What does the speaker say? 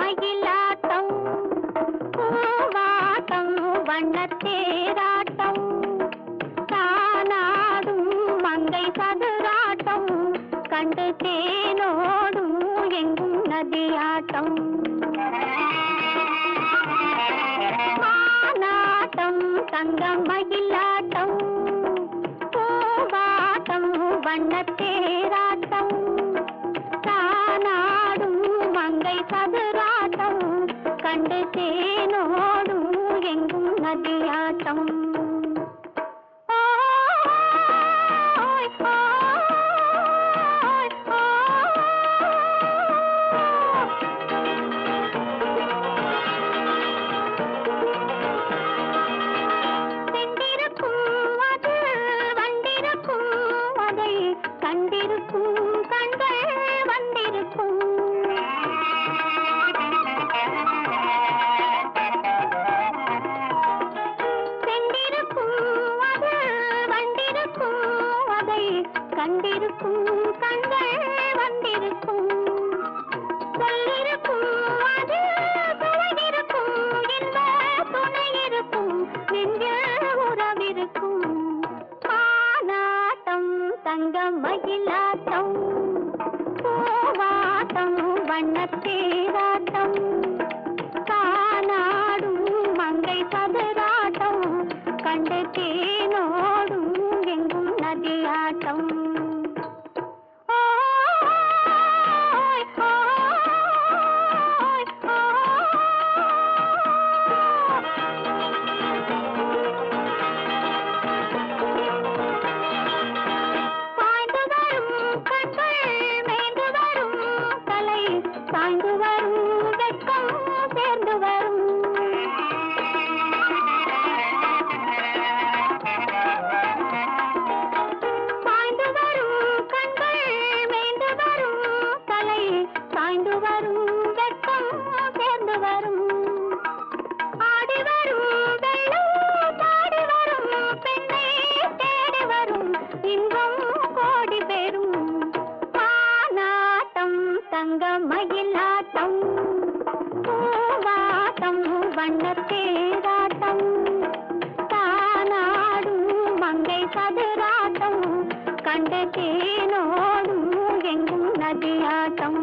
மயிலாட்டம் பூவாட்டம் வண்ணத்தேராட்டம் தானாடும் மங்கை சதுராட்டம் கண்டு தேனோடும் எங்கும் நதியாட்டம் மானாட்டம் தங்கம் மயிலாட்டம் பூவாட்டம் வண்ணத்தேராட்டம் தானாடும் மங்கை சதுராட்டம் கண்டு தேனோடும் எங்கும் நதியாட்டம் கண்டிருக்கும் கண்கள் வந்திருக்கும் சென்றிருக்கும் அது வந்திருக்கும் அதை கண்டிருக்கும் கண்கள் வந்திருக்கும் சொல்லிருக்கும் அது துணையிருக்கும் இந்த துணையிருக்கும் நெஞ்சில் உறவிருக்கும் மானாட்டம் தங்கம் மயிலாட்டம் பூவாட்டம் வண்ணத்தேராட்டம் தானாடும் மங்கை சதுராட்டம் கண்டு தேனோடும் எங்கும் நதியாட்டம் சாய்ந்து வரும் வெட்கம் சேர்ந்து வரும் சாய்ந்து வரும் கண்கள் மேய்ந்து வரும் தலை சாய்ந்து வரும் வெட்கம் சேர்ந்து வரும் ஆடி வரும் வெள்ளம் பாடி வரும் பெண்ணை தேடி வரும் இன்பம் கோடி பெறும் மானாட்டம் தங்கம் மயிலாட்டம் பூவாட்டம் வண்ணத்தேராட்டம் தானாடும் மங்கை சதுராட்டம் கண்டு தேனோடும் எங்கும் நதியாட்டம்